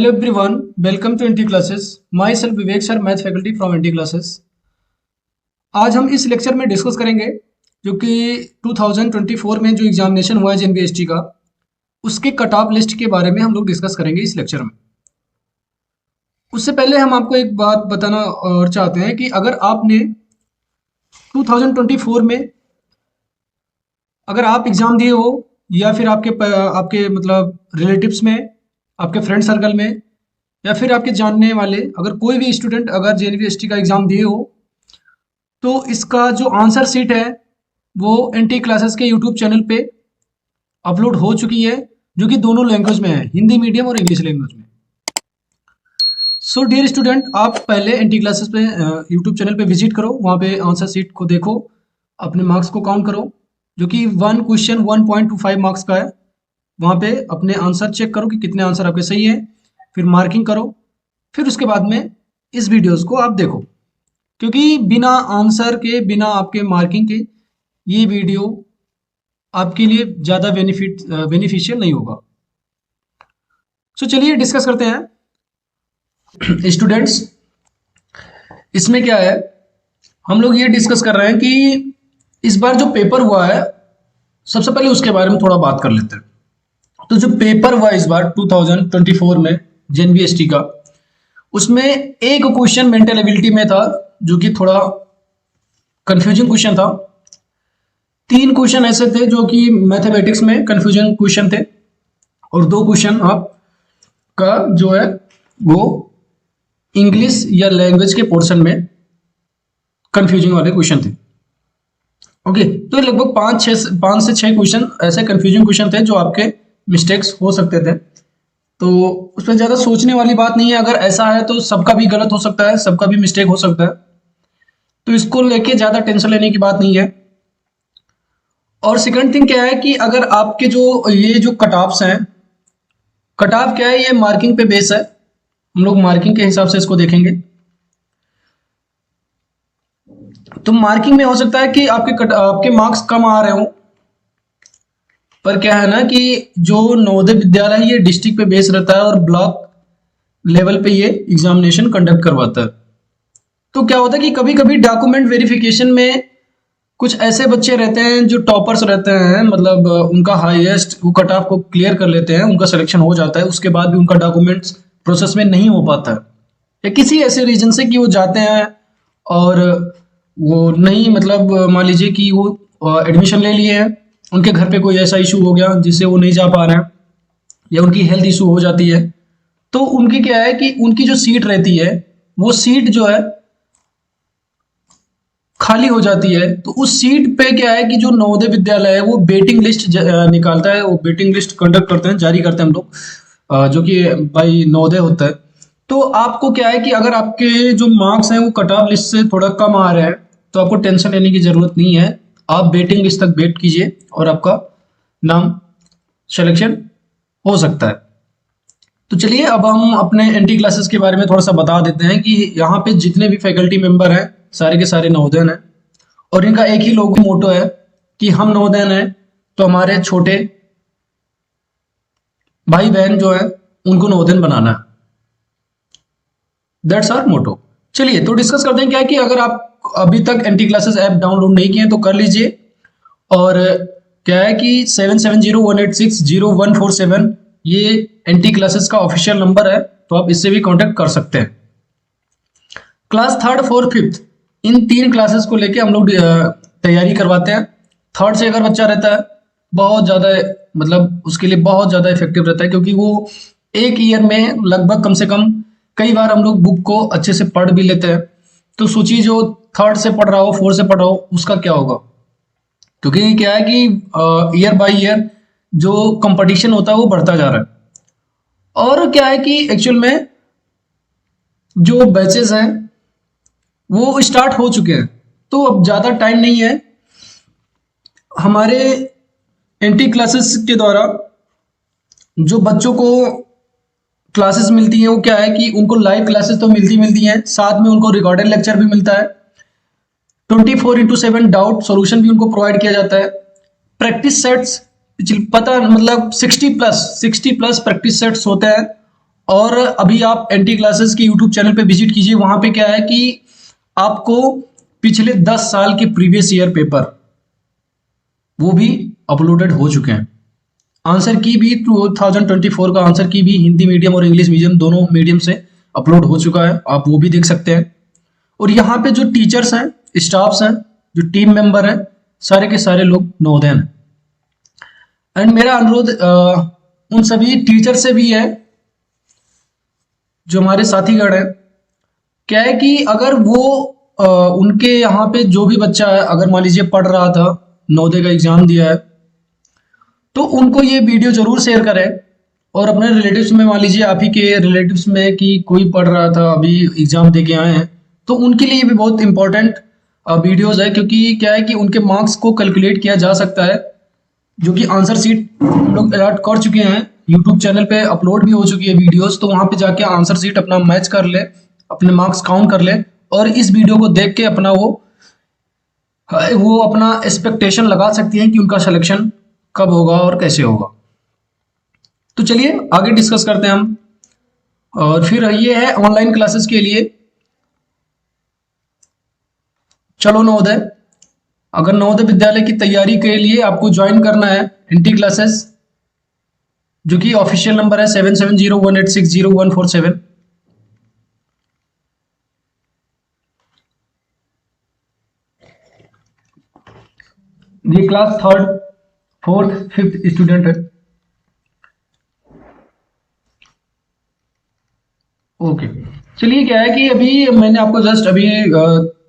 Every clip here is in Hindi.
Hello everyone, welcome to NT classes. Myself Vivek sir, math faculty from NT classes. आज हम इस लेक्चर में डिस्कस करेंगे जो कि 2024 में जो एग्जामिनेशन हुआ है जेएनवीएसटी का, उसके कट ऑफ लिस्ट के बारे में हम लोग डिस्कस करेंगे इस लेक्चर में। उससे पहले हम आपको एक बात बताना और चाहते हैं कि अगर आपने 2024 में अगर आप एग्ज़ाम दिए हो या फिर आपके मतलब रिलेटिव्स में, आपके फ्रेंड सर्कल में या फिर आपके जानने वाले अगर कोई भी स्टूडेंट अगर जेएनवीएसटी का एग्ज़ाम दिए हो, तो इसका जो आंसर शीट है वो एनटी क्लासेस के यूट्यूब चैनल पे अपलोड हो चुकी है, जो कि दोनों लैंग्वेज में है, हिंदी मीडियम और इंग्लिश लैंग्वेज में। सो डियर स्टूडेंट, आप पहले एनटी क्लासेस पे यूट्यूब चैनल पे विजिट करो, वहाँ पे आंसर शीट को देखो, अपने मार्क्स को काउंट करो, जो कि 1 क्वेश्चन 1.25 मार्क्स का है। वहाँ पे अपने आंसर चेक करो कि कितने आंसर आपके सही है, फिर मार्किंग करो, फिर उसके बाद में इस वीडियोस को आप देखो, क्योंकि बिना आंसर के, बिना आपके मार्किंग के ये वीडियो आपके लिए ज़्यादा बेनिफिशियल नहीं होगा। सो चलिए डिस्कस करते हैं स्टूडेंट्स। इसमें क्या है, हम लोग ये डिस्कस कर रहे हैं कि इस बार जो पेपर हुआ है, सबसे पहले उसके बारे में थोड़ा बात कर लेते हैं। तो जो पेपर हुआ इस बार 2024 में जेएनवीएसटी का, उसमें एक क्वेश्चन मेंटल एबिलिटी में था जो कि थोड़ा कंफ्यूजिंग क्वेश्चन था। 3 क्वेश्चन ऐसे थे जो कि मैथमेटिक्स में कंफ्यूजन क्वेश्चन थे, और 2 क्वेश्चन आपका जो है वो इंग्लिश या लैंग्वेज के पोर्शन में कंफ्यूजिंग वाले क्वेश्चन थे। ओके, तो लगभग 5 से 6 क्वेश्चन ऐसे कंफ्यूजिंग क्वेश्चन थे जो आपके मिस्टेक्स हो सकते थे। तो उसमें ज़्यादा सोचने वाली बात नहीं है, अगर ऐसा है तो सबका भी गलत हो सकता है, सबका भी मिस्टेक हो सकता है, तो इसको लेके ज़्यादा टेंशन लेने की बात नहीं है। और सेकंड थिंग क्या है कि अगर आपके जो कट ऑफ्स हैं, कट ऑफ क्या है, ये मार्किंग पे बेस है, हम लोग मार्किंग के हिसाब से इसको देखेंगे। तो मार्किंग में हो सकता है कि आपके मार्क्स कम आ रहे हो, पर क्या है ना कि जो नवोदय विद्यालय है ये डिस्ट्रिक्ट पे बेस रहता है और ब्लॉक लेवल पे ये एग्जामिनेशन कंडक्ट करवाता है। तो क्या होता है कि कभी कभी डॉक्यूमेंट वेरिफिकेशन में कुछ ऐसे बच्चे रहते हैं जो टॉपर्स रहते हैं, मतलब उनका हाईएस्ट वो कट ऑफ को क्लियर कर लेते हैं, उनका सिलेक्शन हो जाता है, उसके बाद भी उनका डॉक्यूमेंट्स प्रोसेस में नहीं हो पाता है, या किसी ऐसे रीजन से कि वो जाते हैं और वो नहीं, मतलब मान लीजिए कि वो एडमिशन ले लिए हैं, उनके घर पे कोई ऐसा इशू हो गया जिससे वो नहीं जा पा रहे हैं, या उनकी हेल्थ इशू हो जाती है, तो उनकी क्या है कि उनकी जो सीट रहती है वो सीट जो है खाली हो जाती है। तो उस सीट पे क्या है कि जो नवोदय विद्यालय है वो वेटिंग लिस्ट निकालता है, वो वेटिंग लिस्ट कंडक्ट करते हैं, जारी करते हैं हम लोग, जो कि बाई नवोदय होता है। तो आपको क्या है कि अगर आपके जो मार्क्स हैं वो कट ऑफ लिस्ट से थोड़ा कम आ रहे हैं, तो आपको टेंशन लेने की जरूरत नहीं है, आप वेटिंग लिस्ट तक वेट कीजिए और आपका नाम सिलेक्शन हो सकता है। तो चलिए अब हम अपने एनटी क्लासेस के बारे में थोड़ा सा बता देते हैं कि यहाँ पे जितने भी फैकल्टी मेंबर हैं सारे के सारे नवोदयन हैं, और इनका एक ही लोगो मोटो है कि हम नवोदयन हैं तो हमारे छोटे भाई बहन जो है उनको नवोदयन बनाना है। That's our motto. चलिए तो डिस्कस करते हैं क्या है कि अगर आप अभी तक एनटी क्लासेस ऐप डाउनलोड नहीं किए तो कर लीजिए, और क्या है कि 7701860147 ये एनटी क्लासेस का ऑफिशियल नंबर है, तो आप इससे भी कांटेक्ट कर सकते हैं। क्लास 3rd 4th 5th इन 3 क्लासेस को लेके हम लोग तैयारी करवाते हैं। 3rd से अगर बच्चा रहता है, बहुत ज़्यादा मतलब उसके लिए बहुत ज़्यादा इफेक्टिव रहता है, क्योंकि वो एक ईयर में लगभग कम से कम कई बार हम लोग बुक को अच्छे से पढ़ भी लेते हैं। तो सोचिए जो 3rd से पढ़ रहा हो, 4th से पढ़ रहा हो, उसका क्या होगा, क्योंकि क्या है कि ईयर बाय ईयर जो कंपटीशन होता है वो बढ़ता जा रहा है, और क्या है कि एक्चुअल में जो बैचेस हैं वो स्टार्ट हो चुके हैं, तो अब ज़्यादा टाइम नहीं है। हमारे एनटी क्लासेस के द्वारा जो बच्चों को क्लासेस मिलती हैं वो क्या है कि उनको लाइव क्लासेस तो मिलती हैं, साथ में उनको रिकॉर्डेड लेक्चर भी मिलता है, 24/7 डाउट सॉल्यूशन भी उनको प्रोवाइड किया जाता है। प्रैक्टिस सेट्स पता मतलब 60 प्लस प्रैक्टिस सेट्स होते हैं, और अभी आप एनटी क्लासेस के यूट्यूब चैनल पे विजिट कीजिए। वहाँ पे क्या है कि आपको पिछले 10 साल के प्रीवियस ईयर पेपर वो भी अपलोडेड हो चुके हैं। आंसर की भी 2024 का आंसर की भी हिंदी मीडियम और इंग्लिश मीडियम दोनों मीडियम से अपलोड हो चुका है, आप वो भी देख सकते हैं। और यहाँ पे जो टीचर्स हैं, स्टाफ्स हैं, जो टीम मेंबर हैं, सारे के सारे लोग नवोदय हैं। एंड मेरा अनुरोध उन सभी टीचर से भी है जो हमारे साथीगण हैं। क्या है कि अगर वो उनके यहाँ पे जो भी बच्चा है, अगर मान लीजिए पढ़ रहा था, नवोदय का एग्जाम दिया है, तो उनको ये वीडियो जरूर शेयर करें। और अपने रिलेटिव्स में, मान लीजिए आप ही के रिलेटिव्स में कि कोई पढ़ रहा था, अभी एग्जाम दे के आए हैं, तो उनके लिए भी बहुत इंपॉर्टेंट वीडियोस है। क्योंकि क्या है कि उनके मार्क्स को कैलकुलेट किया जा सकता है, जो कि आंसर सीट हम लोग अलॉट कर चुके हैं, यूट्यूब चैनल पे अपलोड भी हो चुकी है वीडियोस। तो वहां पे जाके आंसर सीट अपना मैच कर ले, अपने मार्क्स काउंट कर ले, और इस वीडियो को देख के अपना वो अपना एक्सपेक्टेशन लगा सकती हैं कि उनका सिलेक्शन कब होगा और कैसे होगा। तो चलिए आगे डिस्कस करते हैं हम। और फिर ये है ऑनलाइन क्लासेस के लिए चलो नवोदय। अगर नवोदय विद्यालय की तैयारी के लिए आपको ज्वाइन करना है एनटी क्लासेस, जो कि ऑफिशियल नंबर है 7701860147। ये class third, fourth, fifth student है। ओके, चलिए क्या है कि अभी मैंने आपको जस्ट अभी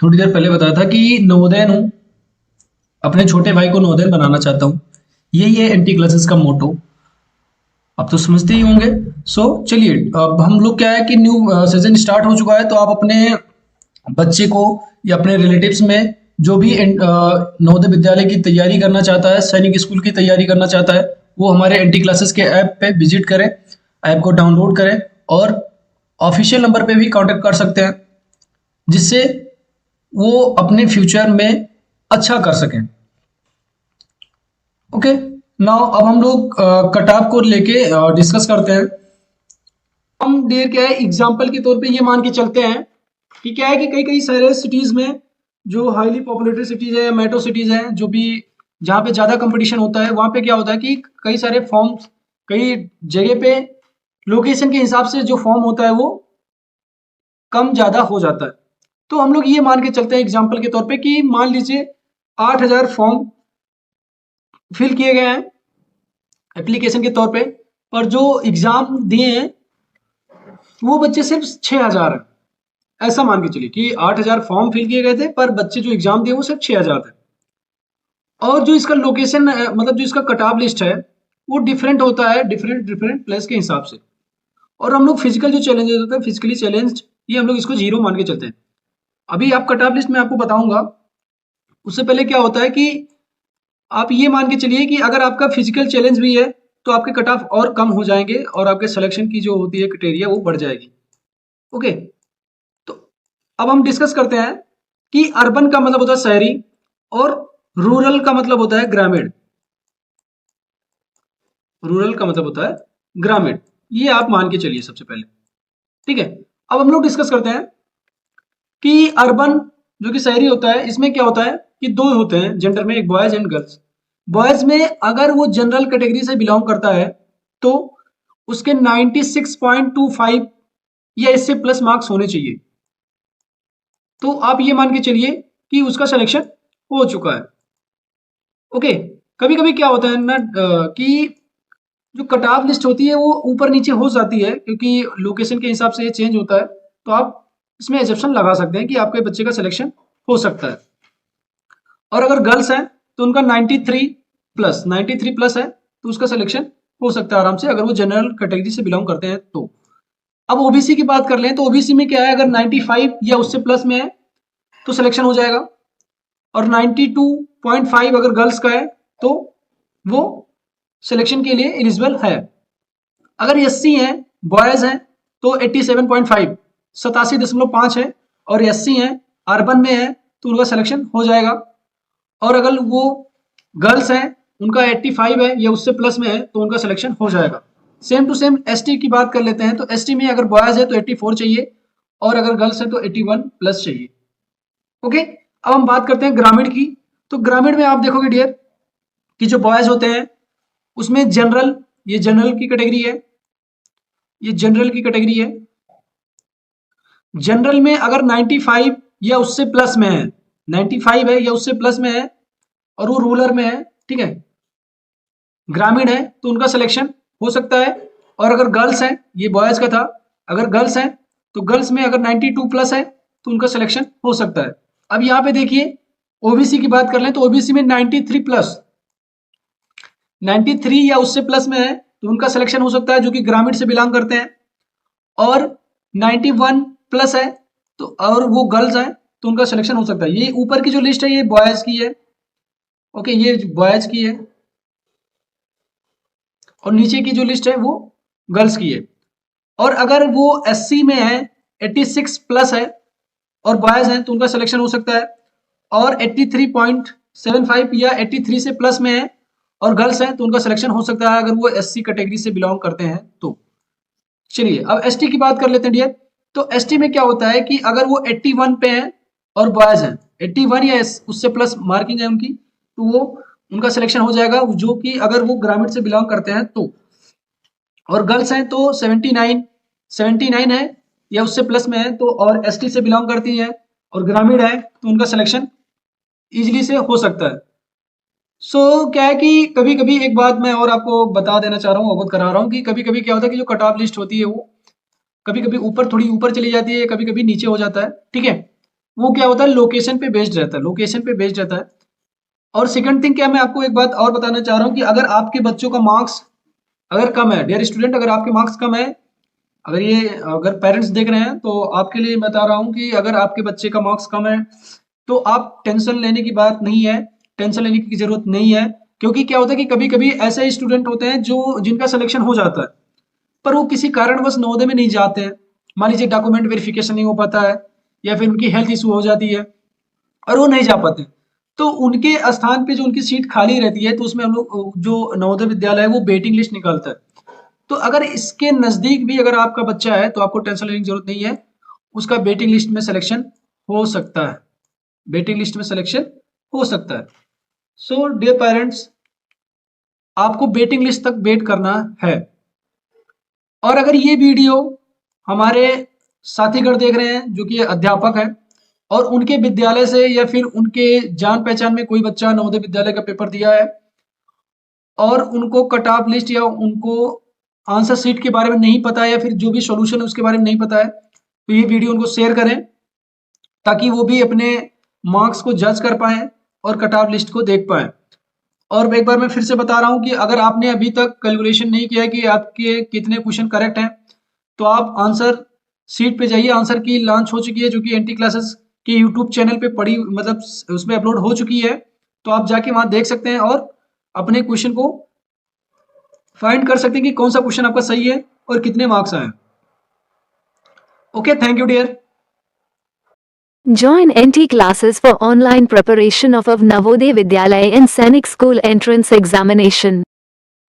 थोड़ी देर पहले बताया था कि नवोदय नु अपने छोटे भाई को नवोदय बनाना चाहता हूँ। यही है एनटी क्लासेस का मोटो, आप तो समझते ही होंगे। चलिए अब हम लोग क्या है कि न्यू सीजन स्टार्ट हो चुका है, तो आप अपने बच्चे को या अपने रिलेटिव्स में जो भी नवोदय विद्यालय की तैयारी करना चाहता है, सैनिक स्कूल की तैयारी करना चाहता है, वो हमारे एनटी क्लासेस के ऐप पे विजिट करें, ऐप को डाउनलोड करें और ऑफिशियल नंबर पे भी कांटेक्ट कर सकते हैं, जिससे वो अपने फ्यूचर में अच्छा कर सकें। ओके, नाउ अब हम लोग कट ऑफ को लेके डिस्कस करते हैं। हम देर क्या है एग्जाम्पल के तौर पे ये मान के चलते हैं कि क्या है कि कई कई सारे सिटीज में, जो हाईली पॉपुलेटेड सिटीज है, मेट्रो सिटीज हैं, जो भी जहाँ पे ज़्यादा कंपटीशन होता है, वहाँ पे क्या होता है कि कई सारे फॉर्म्स, कई जगह पे लोकेशन के हिसाब से जो फॉर्म होता है वो कम ज़्यादा हो जाता है। तो हम लोग ये मान के चलते हैं एग्जाम्पल के तौर पे कि मान लीजिए 8000 फॉर्म फिल किए गए हैं एप्लीकेशन के तौर पे, पर जो एग्जाम दिए हैं वो बच्चे सिर्फ 6000 हैं। ऐसा मान के चलिए कि 8000 फॉर्म फिल किए गए थे, पर बच्चे जो एग्जाम दिए वो सिर्फ 6000 थे। और जो इसका लोकेशन मतलब जो इसका कट ऑफ लिस्ट है वो डिफरेंट होता है डिफरेंट डिफरेंट प्लेस के हिसाब से। और हम लोग फिजिकल जो चैलेंजेस होते हैं, फिजिकली चैलेंज्ड, ये हम लोग इसको 0 मान के चलते हैं। अभी आप कट ऑफ लिस्ट में आपको बताऊंगा, उससे पहले क्या होता है कि आप ये मान के चलिए कि अगर आपका फिजिकल चैलेंज भी है तो आपके कट ऑफ और कम हो जाएंगे और आपके सिलेक्शन की जो होती है क्राइटेरिया वो बढ़ जाएगी। ओके, तो अब हम डिस्कस करते हैं कि अर्बन का मतलब होता है शहरी और रूरल का मतलब होता है ग्रामीण। रूरल का मतलब होता है ग्रामीण, ये आप मान के चलिए सबसे पहले। ठीक है, अब हम लोग डिस्कस करते हैं कि अर्बन जो कि शहरी होता है, इसमें क्या होता है कि दो होते हैं जेंडर में, एक बॉयज एंड गर्ल्स। बॉयज में अगर वो जनरल कैटेगरी से बिलोंग करता है तो उसके 96.25 या इससे प्लस मार्क्स होने चाहिए। तो आप ये मान के चलिए कि उसका सिलेक्शन हो चुका है। ओके, कभी कभी क्या होता है ना कि जो कट ऑफ लिस्ट होती है वो ऊपर नीचे हो जाती है, क्योंकि लोकेशन के हिसाब से ये चेंज होता है। तो आप इसमें एजप्शन लगा सकते हैं कि आपके बच्चे का सिलेक्शन हो सकता है। और अगर गर्ल्स हैं तो उनका 93 प्लस है, तो उसका सिलेक्शन हो सकता है आराम से, अगर वो जनरल कैटेगरी से बिलोंग करते हैं तो। अब ओबीसी की बात कर लें तो ओबीसी में क्या है, अगर 95 या उससे प्लस में है तो सिलेक्शन हो जाएगा, और 92.5 अगर गर्ल्स का है तो वो सिलेक्शन के लिए एलिजिबल है। अगर एससी हैं, बॉयज हैं, तो 87.5 87.5 है, और एससी हैं, अर्बन में है, तो उनका सिलेक्शन हो जाएगा। और अगर वो गर्ल्स हैं, उनका 85 है या उससे प्लस में है, तो उनका सिलेक्शन हो जाएगा। सेम टू सेम एसटी की बात कर लेते हैं। तो एसटी में अगर बॉयज है तो 84 चाहिए और अगर गर्ल्स है तो 81 प्लस चाहिए। ओके, अब हम बात करते हैं ग्रामीण की। तो ग्रामीण में आप देखोगे डियर कि जो बॉयज होते हैं उसमें जनरल, ये जनरल की कैटेगरी है, ये जनरल की कैटेगरी है। जनरल में अगर 95 या उससे प्लस में है, 95 है या उससे प्लस में है और वो रूरल में है, ठीक है, ग्रामीण है, तो उनका सिलेक्शन हो सकता है। और अगर गर्ल्स हैं, ये बॉयज का था, अगर गर्ल्स हैं तो गर्ल्स में अगर 92 प्लस है तो उनका सिलेक्शन हो सकता है। अब यहाँ पे देखिए ओबीसी की बात कर लें तो ओबीसी में 93 प्लस, 93 या उससे प्लस में है तो उनका सिलेक्शन हो सकता है, जो कि ग्रामीण से बिलोंग करते हैं। और 91 प्लस है तो और वो गर्ल्स हैं तो उनका सिलेक्शन हो सकता है। ये ऊपर की जो लिस्ट है ये बॉयज की है, ओके, ये बॉयज की है, और नीचे की जो लिस्ट है वो गर्ल्स की है। और अगर वो एससी में है, 86 प्लस है और बॉयज हैं तो उनका सिलेक्शन हो सकता है। और 83.75 या 83 से प्लस में है और गर्ल्स हैं तो उनका सिलेक्शन हो सकता है अगर वो एससी कैटेगरी से बिलोंग करते हैं तो। चलिए अब एसटी की बात कर लेते हैं डियर। तो एसटी में क्या होता है कि अगर वो 81 पे हैं और बॉयज हैं, 81 या उससे प्लस मार्किंग है उनकी, तो वो उनका सिलेक्शन हो जाएगा, जो कि अगर वो ग्रामीण से बिलोंग करते हैं तो। और गर्ल्स हैं तो 79 है या उससे प्लस में है तो, और एसटी से बिलोंग करती है और ग्रामीण है तो उनका सिलेक्शन इजीली से हो सकता है। क्या है कि कभी कभी एक बात मैं और आपको बता देना चाह रहा हूँ, अवगत करा रहा हूँ कि कभी कभी क्या होता है कि जो कट ऑफ लिस्ट होती है वो कभी कभी ऊपर, थोड़ी ऊपर चली जाती है, कभी कभी नीचे हो जाता है, ठीक है। वो क्या होता है, लोकेशन पे बेस्ड रहता है, लोकेशन पे बेस्ड रहता है। और सेकंड थिंग क्या, मैं आपको एक बात और बताना चाह रहा हूँ कि अगर आपके बच्चों का मार्क्स अगर कम है, डियर स्टूडेंट, अगर आपके मार्क्स कम है, अगर पेरेंट्स देख रहे हैं तो आपके लिए बता रहा हूँ कि अगर आपके बच्चे का मार्क्स कम है तो आप टेंशन लेने की बात नहीं है, टेंशन लेने की जरूरत नहीं है। क्योंकि क्या होता है कि कभी कभी ऐसे स्टूडेंट होते हैं जो जिनका सिलेक्शन हो जाता है पर वो किसी कारणवश नवोदय में नहीं जाते हैं। मान लीजिए डॉक्यूमेंट वेरिफिकेशन नहीं हो पाता है या फिर उनकी हेल्थ इशू हो जाती है और वो नहीं जा पाते, तो उनके स्थान पे जो उनकी सीट खाली रहती है तो उसमें हम लोग जो नवोदय विद्यालय है वो वेटिंग लिस्ट निकालता है। तो अगर इसके नजदीक भी अगर आपका बच्चा है तो आपको टेंशन लेने की जरूरत नहीं है, उसका वेटिंग लिस्ट में सिलेक्शन हो सकता है, वेटिंग लिस्ट में सिलेक्शन हो सकता है। सो डियर पेरेंट्स, आपको वेटिंग लिस्ट तक वेट करना है। और अगर ये वीडियो हमारे साथीगण देख रहे हैं जो कि अध्यापक हैं और उनके विद्यालय से या फिर उनके जान पहचान में कोई बच्चा नवोदय विद्यालय का पेपर दिया है और उनको कट ऑफ लिस्ट या उनको आंसर शीट के बारे में नहीं पता है या फिर जो भी सॉल्यूशन है उसके बारे में नहीं पता है, तो ये वीडियो उनको शेयर करें ताकि वो भी अपने मार्क्स को जज कर पाए और कट ऑफ लिस्ट को देख पाए। और एक बार मैं फिर से बता रहा हूं कि अगर आपने अभी तक कैलकुलेशन नहीं किया कि आपके कितने क्वेश्चन करेक्ट हैं तो आप आंसर शीट पे जाइए, आंसर की लॉन्च हो चुकी है जो कि एनटी क्लासेस के यूट्यूब चैनल पे पड़ी, मतलब उसमें अपलोड हो चुकी है, तो आप जाके वहां देख सकते हैं और अपने क्वेश्चन को फाइंड कर सकते हैं कि कौन सा क्वेश्चन आपका सही है और कितने मार्क्स आए। Okay, thank you dear. Join NT classes for online preparation of Navodaya Vidyalaya and Sainik School entrance examination.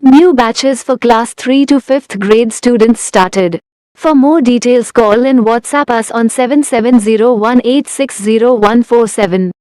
New batches for class 3 to 5th grade students started. For more details call and WhatsApp us on 7701860147.